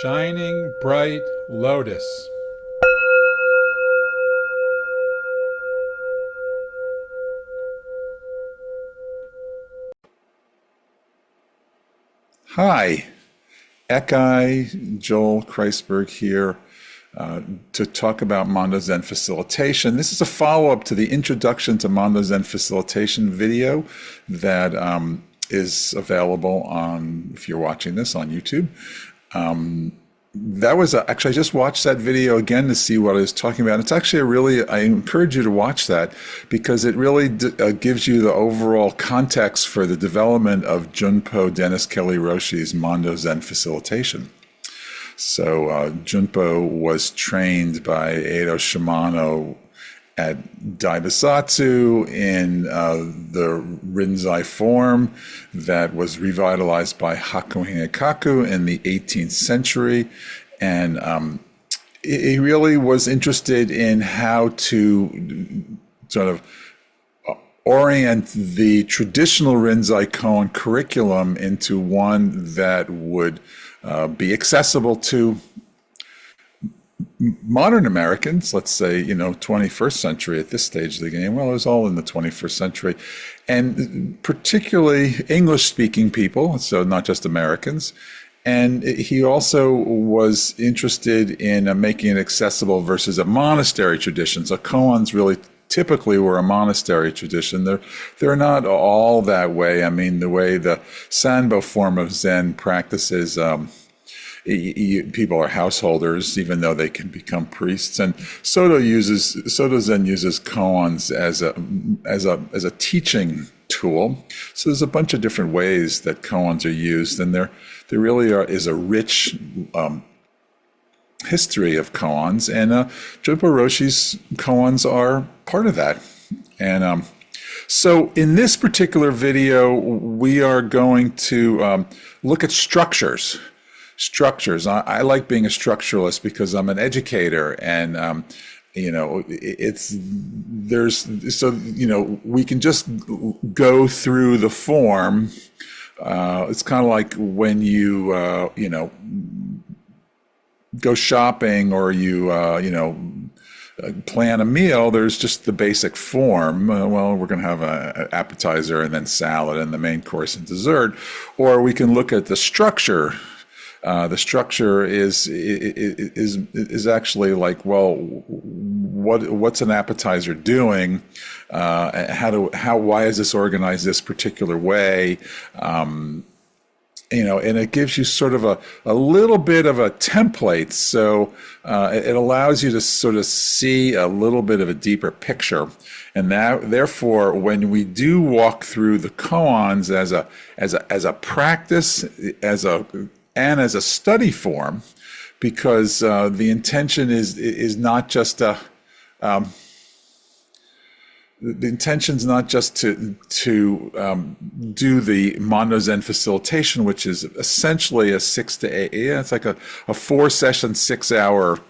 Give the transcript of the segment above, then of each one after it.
Shining bright lotus. Hi, Ekai, Joel Kreisberg here to talk about Mondo Zen Facilitation. This is a follow-up to the Introduction to Mondo Zen Facilitation video that is available on, if you're watching this, on YouTube. That was actually, I just watched that video again to see what I was talking about. It's actually I encourage you to watch that because it really gives you the overall context for the development of Junpo Dennis Kelly Roshi's Mondo Zen Facilitation. So Junpo was trained by Edo Shimano at Daibasatsu in the Rinzai form that was revitalized by Hakuhin Kaku in the 18th century. And he really was interested in how to sort of orient the traditional Rinzai koan curriculum into one that would be accessible to modern Americans, let's say, 21st century at this stage of the game. Well, it was all in the 21st century. And particularly English-speaking people, so not just Americans. And he also was interested in making it accessible versus a monastery tradition. So koans really typically were a monastery tradition. They're not all that way. I mean, the way the Sanbo form of Zen practices people are householders, even though they can become priests. And Soto Zen uses koans as a teaching tool. So there's a bunch of different ways that koans are used, and there really is a rich history of koans, and Junpo Roshi's koans are part of that. And so in this particular video, we are going to look at structures. I like being a structuralist because I'm an educator, and we can just go through the form. It's kind of like when you go shopping or you plan a meal. There's just the basic form. Well, we're going to have an appetizer and then salad and the main course and dessert, or we can look at the structure. The structure is actually like, well, what's an appetizer doing? Why is this organized this particular way? And it gives you sort of a little bit of a template. So it allows you to sort of see a little bit of a deeper picture. And therefore, when we do walk through the koans as a practice, and as a study form, because the intention is not just the intention's not just to do the Mondo Zen facilitation, which is essentially a 6 to 8. Yeah, it's like a 4-session, 6-hour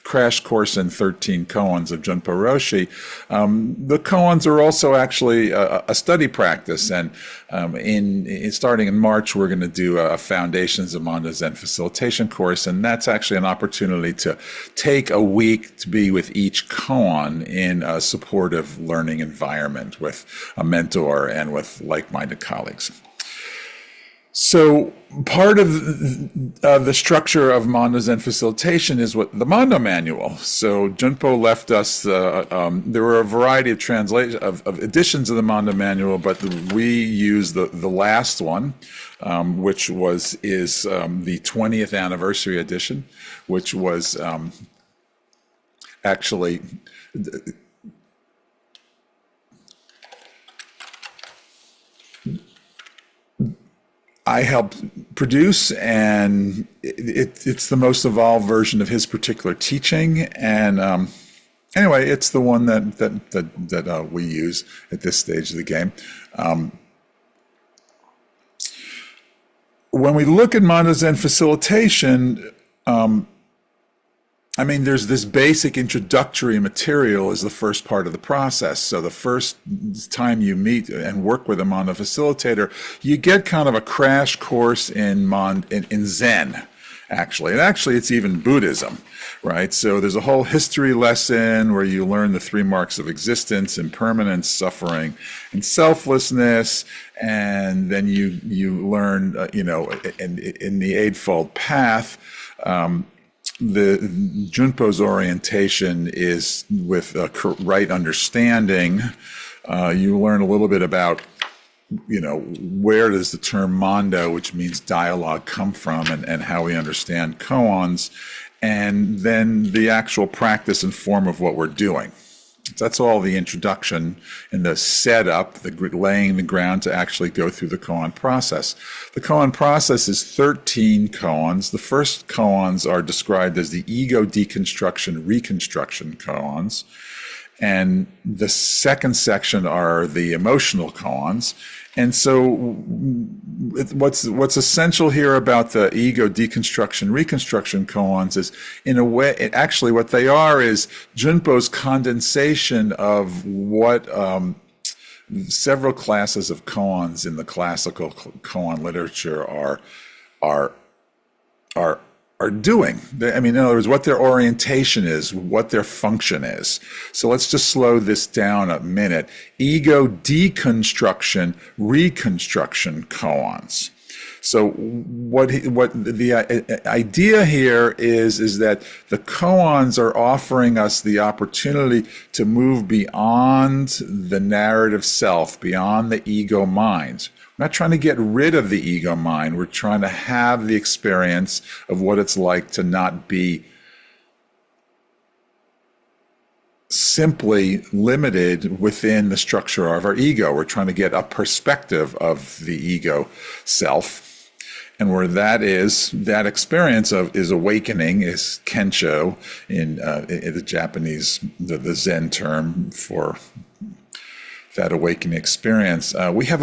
crash course in 13 koans of Junpo Roshi. The koans are also actually a study practice, and starting in March, we're going to do a Foundations of Mondo Zen facilitation course, and that's actually an opportunity to take a week to be with each koan in a supportive learning environment with a mentor and with like-minded colleagues. So part of the structure of Mondo Zen facilitation is what the Mondo manual. So Junpo left us. There were a variety of of editions of the Mondo manual, but we used the last one, which is the 20th anniversary edition, which was actually. I helped produce, and it's the most evolved version of his particular teaching. And anyway, it's the one that we use at this stage of the game. When we look at Mondo Zen facilitation, there's this basic introductory material is the first part of the process. So the first time you meet and work with a Mondo facilitator, you get kind of a crash course in Zen. actually. And actually, it's even Buddhism, right? So there's a whole history lesson where you learn the three marks of existence: impermanence, suffering, and selflessness. And then you learn, in the Eightfold Path, the Junpo's orientation is with right understanding. You learn a little bit about, where does the term Mondo, which means dialogue, come from, and how we understand koans, and then the actual practice and form of what we're doing. That's all the introduction and the setup, the laying the ground to actually go through the koan process. The koan process is 13 koans. The first koans are described as the ego deconstruction, reconstruction koans. And the second section are the emotional koans. And so what's essential here about the ego deconstruction, reconstruction koans is, in a way, actually what they are is Junpo's condensation of what several classes of koans in the classical koan literature are doing. I mean, in other words, what their orientation is, what their function is. So let's just slow this down a minute. Ego deconstruction, reconstruction koans. So what the idea here is that the koans are offering us the opportunity to move beyond the narrative self, beyond the ego mind. We're not trying to get rid of the ego mind. We're trying to have the experience of what it's like to not be simply limited within the structure of our ego. We're trying to get a perspective of the ego self. And where that experience is awakening, is kensho in the Japanese, the Zen term for that awakening experience. We have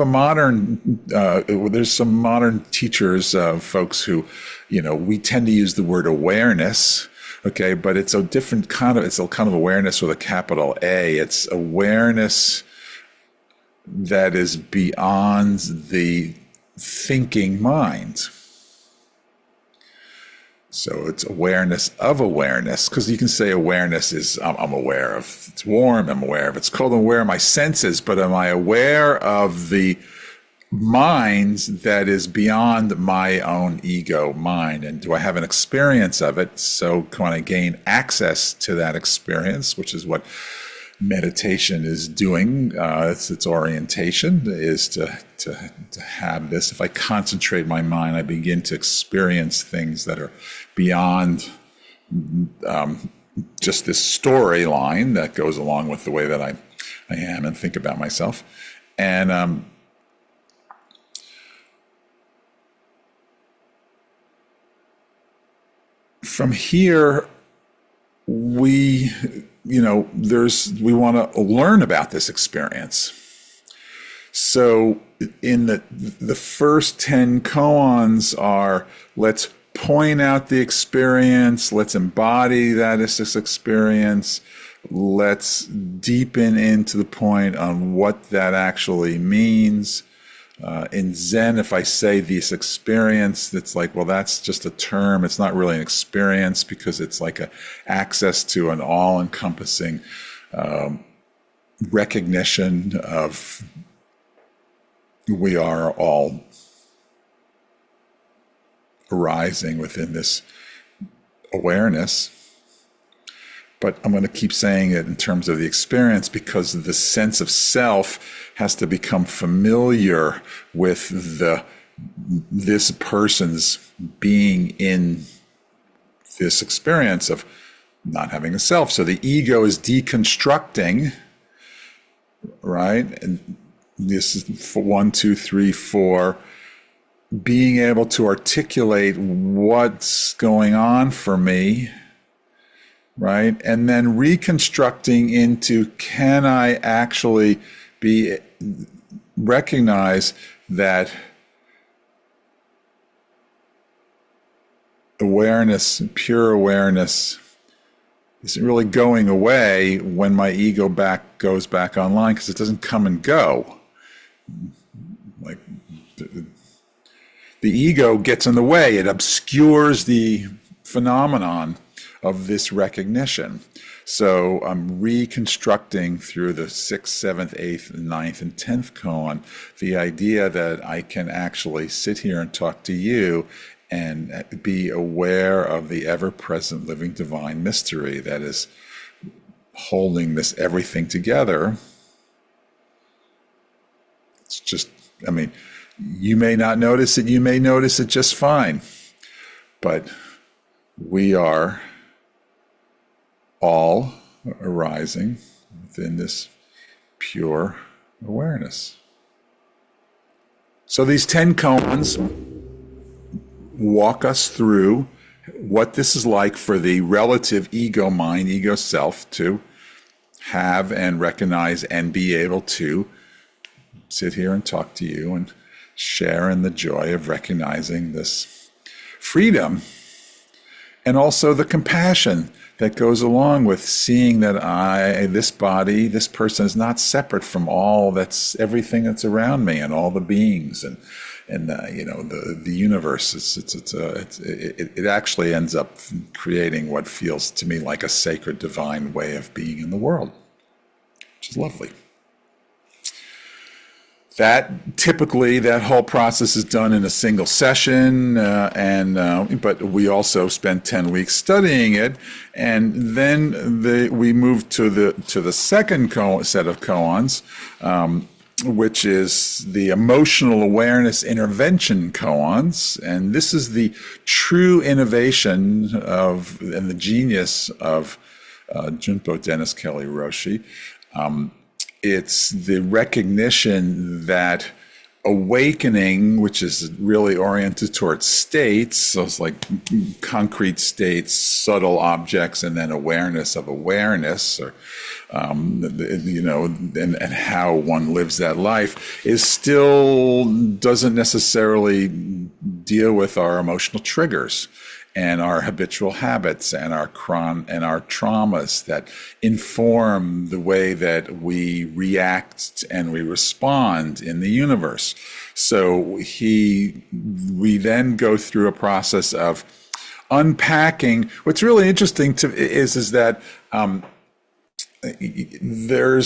there's some modern teachers, folks who, we tend to use the word awareness, okay, but it's a different it's a kind of awareness with a capital A. It's awareness that is beyond the thinking mind. So it's awareness of awareness, because you can say awareness is, I'm aware of it's warm, I'm aware of it's cold, I'm aware of my senses, but am I aware of the mind that is beyond my own ego mind? And do I have an experience of it? So can I gain access to that experience, which is what meditation is doing. Its orientation is to have this. If I concentrate my mind, I begin to experience things that are beyond just this storyline that goes along with the way that I am and think about myself. And from here, we want to learn about this experience. So in the first 10 koans are, let's point out the experience, let's embody that as this experience, let's deepen into the point on what that actually means. In Zen, if I say this experience, it's like, well, that's just a term. It's not really an experience, because it's like a access to an all-encompassing recognition of we are all arising within this awareness. But I'm going to keep saying it in terms of the experience, because the sense of self has to become familiar with this person's being in this experience of not having a self. So the ego is deconstructing, right? And this is 1, 2, 3, 4. Being able to articulate what's going on for me, right? And then reconstructing into, can I actually recognize that awareness, pure awareness, isn't really going away when my ego goes back online, because it doesn't come and go. Like the ego gets in the way. It obscures the phenomenon of this recognition. So I'm reconstructing through the 6th, 7th, 8th, 9th, and 10th koan the idea that I can actually sit here and talk to you and be aware of the ever-present living divine mystery that is holding this everything together. It's just, I mean, you may not notice it, you may notice it just fine, but we are all arising within this pure awareness. So these 10 koans walk us through what this is like for the relative ego mind, ego self, to have and recognize and be able to sit here and talk to you and share in the joy of recognizing this freedom, and also the compassion that goes along with seeing that this body, this person is not separate from everything that's around me and all the beings and the universe. It actually ends up creating what feels to me like a sacred divine way of being in the world, which is lovely. That whole process is done in a single session, but we also spent 10 weeks studying it, and then we moved to the second set of koans, which is the emotional awareness intervention koans, and this is the true innovation and the genius of Junpo Dennis Kelly Roshi. It's the recognition that awakening, which is really oriented towards states, so it's like concrete states, subtle objects, and then awareness of awareness, or and how one lives that life, is still doesn't necessarily deal with our emotional triggers and our habitual habits and our traumas that inform the way that we react and we respond in the universe. So we then go through a process of unpacking. What's really interesting is that there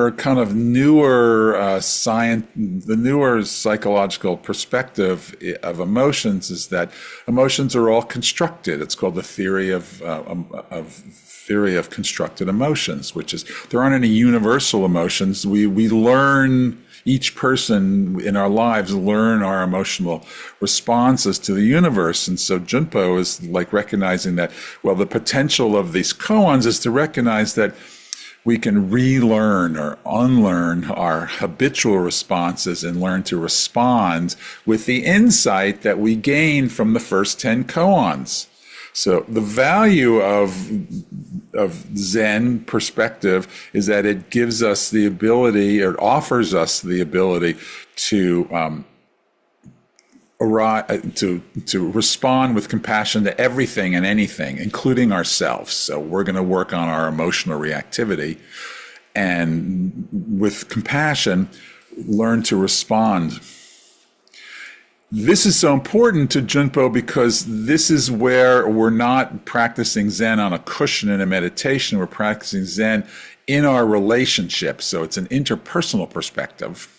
are kind of newer the newer psychological perspective of emotions is that emotions are all constructed. It's called the theory of constructed emotions, which is there aren't any universal emotions. We learn, each person in our lives learn our emotional responses to the universe. And so Junpo is like recognizing that, well, the potential of these koans is to recognize that we can relearn or unlearn our habitual responses and learn to respond with the insight that we gained from the first 10 koans. So the value of Zen perspective is that it gives us the ability, or offers us the ability to respond with compassion to everything and anything, including ourselves. So we're going to work on our emotional reactivity, and with compassion, learn to respond. This is so important to Junpo because this is where we're not practicing Zen on a cushion in a meditation. We're practicing Zen in our relationships. So it's an interpersonal perspective.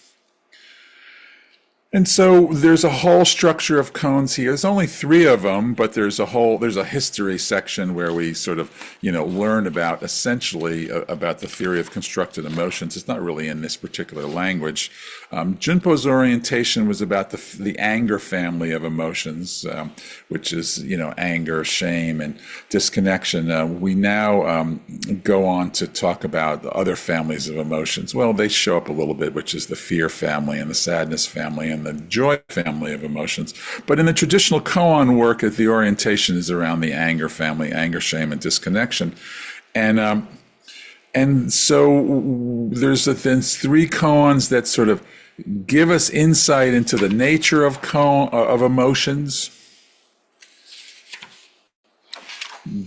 And so there's a whole structure of koans here. There's only 3 of them, but there's a history section where we sort of, learn about about the theory of constructed emotions. It's not really in this particular language. Junpo's orientation was about the anger family of emotions, which is, anger, shame, and disconnection. We now go on to talk about the other families of emotions. Well, they show up a little bit, which is the fear family and the sadness family and the joy family of emotions. But in the traditional koan work, the orientation is around the anger family, anger, shame, and disconnection. And so there's then 3 koans that sort of give us insight into the nature of emotions,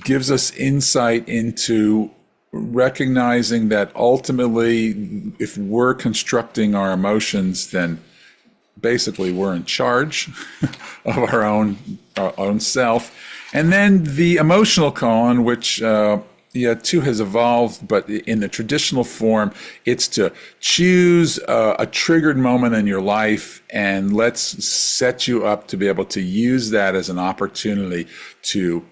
gives us insight into recognizing that ultimately, if we're constructing our emotions, then basically we're in charge of our own self. And then the emotional koan, which too has evolved, but in the traditional form, it's to choose a triggered moment in your life and let's set you up to be able to use that as an opportunity to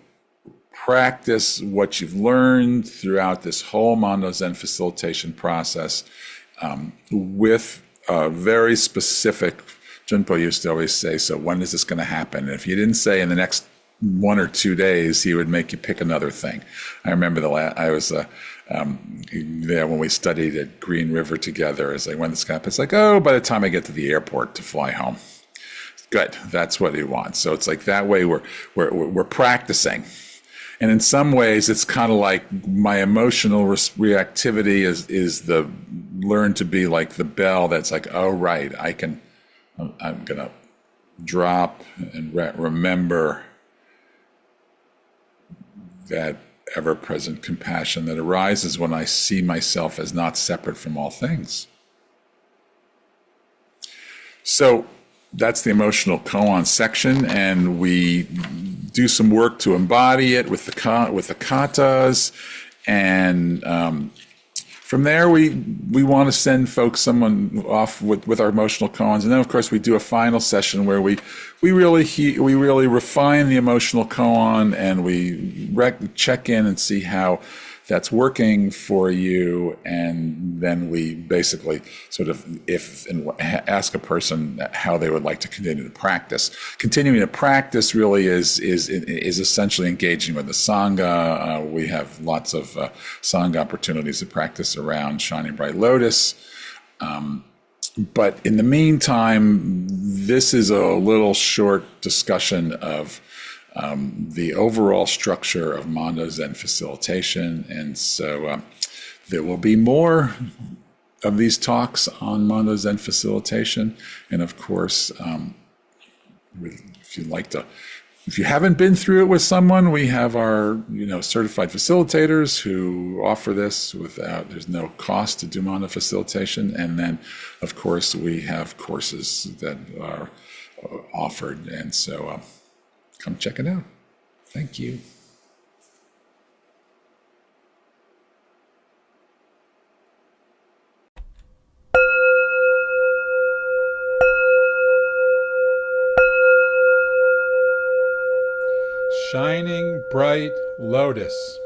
practice what you've learned throughout this whole Mondo Zen facilitation process with very specific. Junpo used to always say, so when is this going to happen? And if you didn't say in the next 1 or 2 days, he would make you pick another thing. I remember I was there when we studied at Green River together. It's like, when this happens, it's like, oh, by the time I get to the airport to fly home. Good, that's what he wants. So it's like that way we're practicing. And in some ways, it's kind of like my emotional reactivity is the learn to be like the bell that's like, oh, right, I'm going to drop and remember that ever-present compassion that arises when I see myself as not separate from all things. So that's the emotional koan section, and we do some work to embody it with the katas, and from there we want to send someone off with our emotional koans, and then of course we do a final session where we really refine the emotional koan, and we check in and see how that's working for you, and then we basically sort of ask a person how they would like to continue to practice. Continuing to practice really is essentially engaging with the sangha. We have lots of sangha opportunities to practice around Shining Bright Lotus. But in the meantime, this is a little short discussion of the overall structure of Mondo Zen facilitation. And so there will be more of these talks on Mondo Zen facilitation. And of course, if you haven't been through it with someone, we have our certified facilitators who offer this there's no cost to do Mondo facilitation. And then, of course, we have courses that are offered. And so come check it out. Thank you. Shining bright lotus.